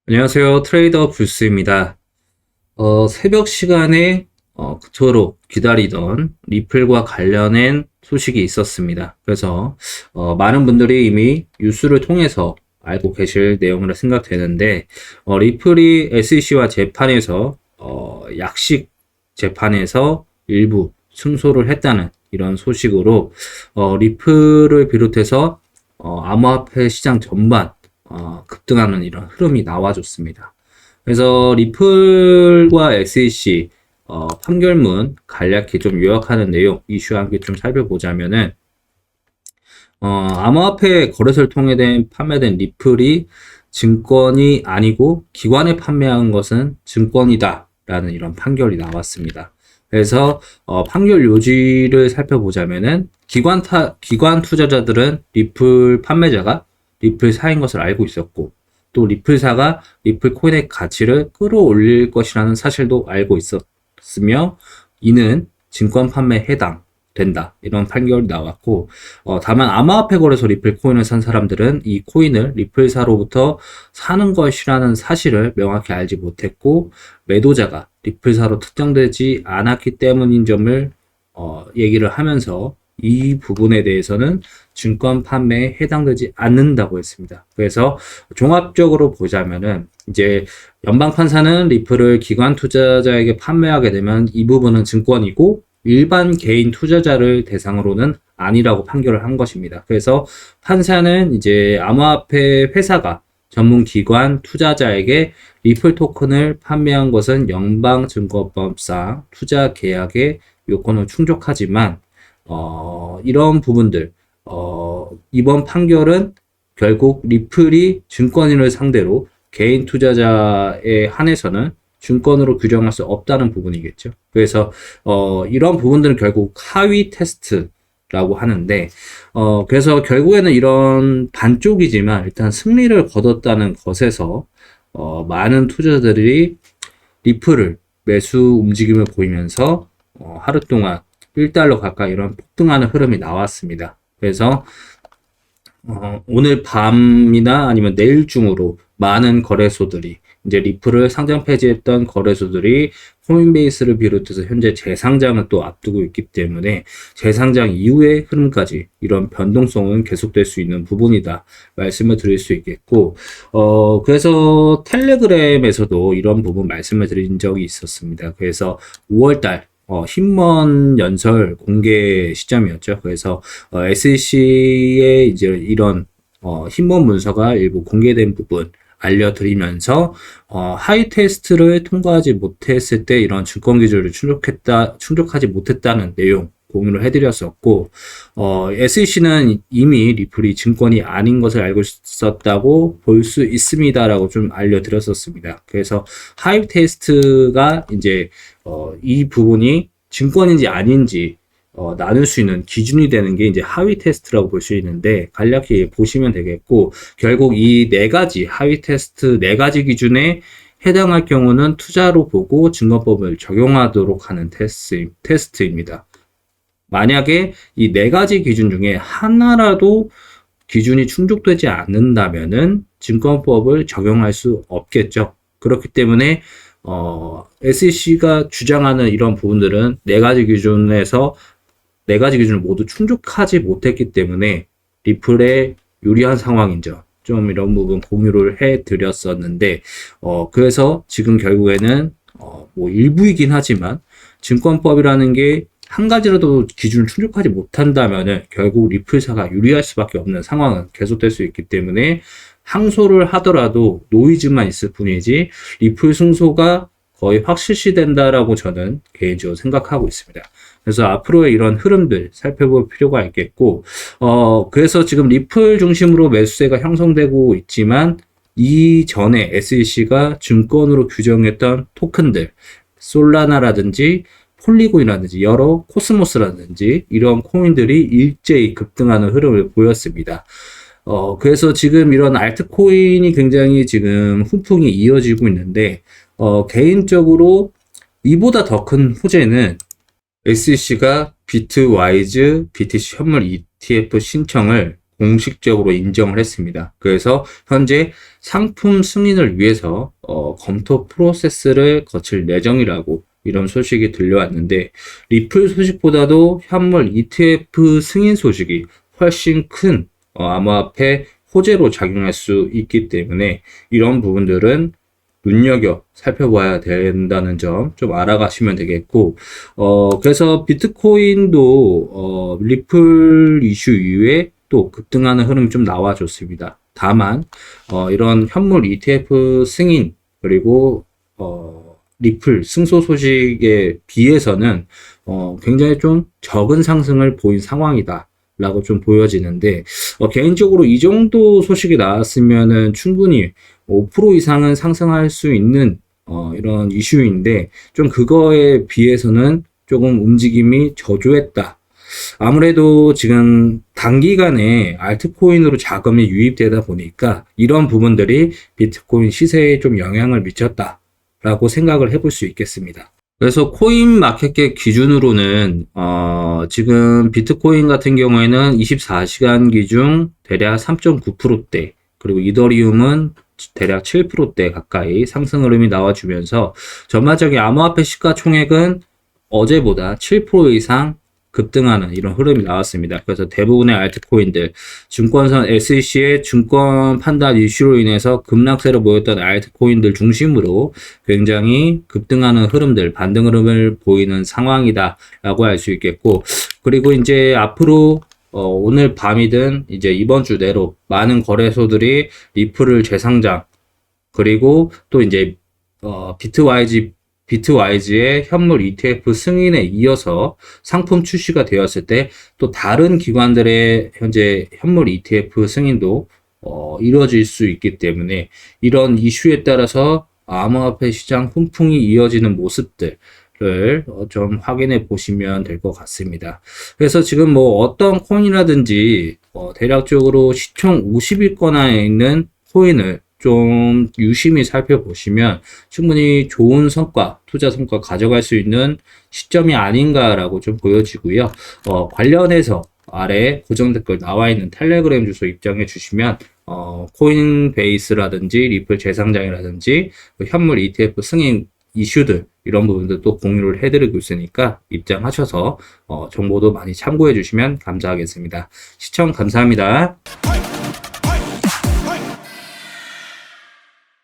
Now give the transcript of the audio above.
안녕하세요. 트레이더 불스입니다. 새벽 시간에 그토록 기다리던 리플과 관련된 소식이 있었습니다. 그래서 많은 분들이 이미 뉴스를 통해서 알고 계실 내용으로 생각되는데 리플이 SEC와 재판에서 약식 재판에서 일부 승소를 했다는 이런 소식으로 리플을 비롯해서 암호화폐 시장 전반 급등하는 이런 흐름이 나와줬습니다. 그래서 리플과 SEC 판결문 간략히 좀 요약하는 내용 이슈와 함께 좀 살펴보자면은 암호화폐 거래소를 통해 판매된 리플이 증권이 아니고 기관에 판매한 것은 증권이다 라는 이런 판결이 나왔습니다. 그래서 판결 요지를 살펴보자면은 기관 투자자들은 리플 판매자가 리플사인 것을 알고 있었고, 또 리플사가 리플 코인의 가치를 끌어올릴 것이라는 사실도 알고 있었으며, 이는 증권 판매에 해당된다. 이런 판결이 나왔고, 다만 암호화폐 거래소 리플 코인을 산 사람들은 이 코인을 리플사로부터 사는 것이라는 사실을 명확히 알지 못했고, 매도자가 리플사로 특정되지 않았기 때문인 점을 얘기를 하면서 이 부분에 대해서는 증권 판매에 해당되지 않는다고 했습니다. 그래서 종합적으로 보자면은 이제 연방 판사는 리플을 기관 투자자에게 판매하게 되면 이 부분은 증권이고 일반 개인 투자자를 대상으로는 아니라고 판결을 한 것입니다. 그래서 판사는 이제 암호화폐 회사가 전문 기관 투자자에게 리플 토큰을 판매한 것은 연방증권법상 투자 계약의 요건을 충족하지만 이런 부분들, 이번 판결은 결국 리플이 증권인을 상대로 개인 투자자에 한해서는 증권으로 규정할 수 없다는 부분이겠죠. 그래서, 이런 부분들은 결국 하위 테스트라고 하는데, 그래서 결국에는 이런 반쪽이지만 일단 승리를 거뒀다는 것에서, 많은 투자자들이 리플을 매수 움직임을 보이면서, 하루 동안 1달러 가까이 이런 폭등하는 흐름이 나왔습니다. 그래서 오늘 밤이나 아니면 내일 중으로 많은 거래소들이 이제 리플을 상장 폐지했던 거래소들이 코인베이스를 비롯해서 현재 재상장을 또 앞두고 있기 때문에 재상장 이후의 흐름까지 이런 변동성은 계속될 수 있는 부분이다 말씀을 드릴 수 있겠고 그래서 텔레그램에서도 이런 부분 말씀을 드린 적이 있었습니다. 그래서 5월달 힘먼 연설 공개 시점이었죠. 그래서 SEC의 이제 이런 힘먼 문서가 일부 공개된 부분 알려드리면서 하위 테스트를 통과하지 못했을 때 이런 증권 기준을 충족하지 못했다는 내용 공유를 해드렸었고 SEC는 이미 리플이 증권이 아닌 것을 알고 있었다고 볼 수 있습니다라고 좀 알려드렸었습니다. 그래서 하위 테스트가 이제 이 부분이 증권인지 아닌지 나눌 수 있는 기준이 되는 게 이제 하위 테스트라고 볼 수 있는데 간략히 보시면 되겠고 결국 이 네 가지 하위 테스트 네 가지 기준에 해당할 경우는 투자로 보고 증권법을 적용하도록 하는 테스트입니다. 만약에 이 네 가지 기준 중에 하나라도 기준이 충족되지 않는다면은 증권법을 적용할 수 없겠죠. 그렇기 때문에 SEC가 주장하는 이런 부분들은 네 가지 기준에서 네 가지 기준을 모두 충족하지 못했기 때문에 리플에 유리한 상황인 점, 좀 이런 부분 공유를 해드렸었는데, 그래서 지금 결국에는, 뭐 일부이긴 하지만, 증권법이라는 게 한 가지라도 기준을 충족하지 못한다면은 결국 리플사가 유리할 수밖에 없는 상황은 계속될 수 있기 때문에 항소를 하더라도 노이즈만 있을 뿐이지 리플 승소가 거의 확실시 된다라고 저는 개인적으로 생각하고 있습니다. 그래서 앞으로의 이런 흐름들 살펴볼 필요가 있겠고, 그래서 지금 리플 중심으로 매수세가 형성되고 있지만, 이전에 SEC가 증권으로 규정했던 토큰들, 솔라나라든지, 폴리곤이라든지, 여러 코스모스라든지, 이런 코인들이 일제히 급등하는 흐름을 보였습니다. 그래서 지금 이런 알트코인이 굉장히 지금 훈풍이 이어지고 있는데, 개인적으로 이보다 더 큰 호재는 SEC가 비트와이즈 BTC 현물 ETF 신청을 공식적으로 인정을 했습니다. 그래서 현재 상품 승인을 위해서 검토 프로세스를 거칠 예정이라고 이런 소식이 들려왔는데, 리플 소식보다도 현물 ETF 승인 소식이 훨씬 큰 암호화폐 호재로 작용할 수 있기 때문에 이런 부분들은 눈여겨 살펴봐야 된다는 점 좀 알아가시면 되겠고, 그래서 비트코인도 리플 이슈 이후에 또 급등하는 흐름이 좀 나와줬습니다. 다만 이런 현물 ETF 승인 그리고 리플 승소 소식에 비해서는 굉장히 좀 적은 상승을 보인 상황이다 라고 좀 보여지는데, 개인적으로 이 정도 소식이 나왔으면은 충분히 5% 이상은 상승할 수 있는 이런 이슈인데, 좀 그거에 비해서는 조금 움직임이 저조했다. 아무래도 지금 단기간에 알트코인으로 자금이 유입되다 보니까 이런 부분들이 비트코인 시세에 좀 영향을 미쳤다라고 생각을 해볼 수 있겠습니다. 그래서 코인마켓캡 기준으로는 지금 비트코인 같은 경우에는 24시간 기준 대략 3.9%대, 그리고 이더리움은 대략 7%대 가까이 상승 흐름이 나와주면서 전반적인 암호화폐 시가총액은 어제보다 7% 이상 급등하는 이런 흐름이 나왔습니다. 그래서 대부분의 알트코인들, 증권사 SEC의 증권 판단 이슈로 인해서 급락세로 보였던 알트코인들 중심으로 굉장히 급등하는 흐름들, 반등 흐름을 보이는 상황이다라고 할 수 있겠고, 그리고 이제 앞으로 오늘 밤이든 이제 이번 주 내로 많은 거래소들이 리플을 재상장, 그리고 또 이제 비트와이즈의 현물 ETF 승인에 이어서 상품 출시가 되었을 때 또 다른 기관들의 현재 현물 ETF 승인도 이루어질 수 있기 때문에 이런 이슈에 따라서 암호화폐 시장 훈풍이 이어지는 모습들을 좀 확인해 보시면 될 것 같습니다. 그래서 지금 뭐 어떤 코인이라든지 대략적으로 시총 50위권에 있는 코인을 좀 유심히 살펴보시면 충분히 좋은 성과, 투자 성과 가져갈 수 있는 시점이 아닌가라고 좀 보여지고요. 관련해서 아래 고정 댓글 나와 있는 텔레그램 주소 입장해 주시면 코인베이스라든지 리플 재상장이라든지 현물 ETF 승인 이슈들 이런 부분들 또 공유를 해드리고 있으니까 입장하셔서 정보도 많이 참고해 주시면 감사하겠습니다. 시청 감사합니다.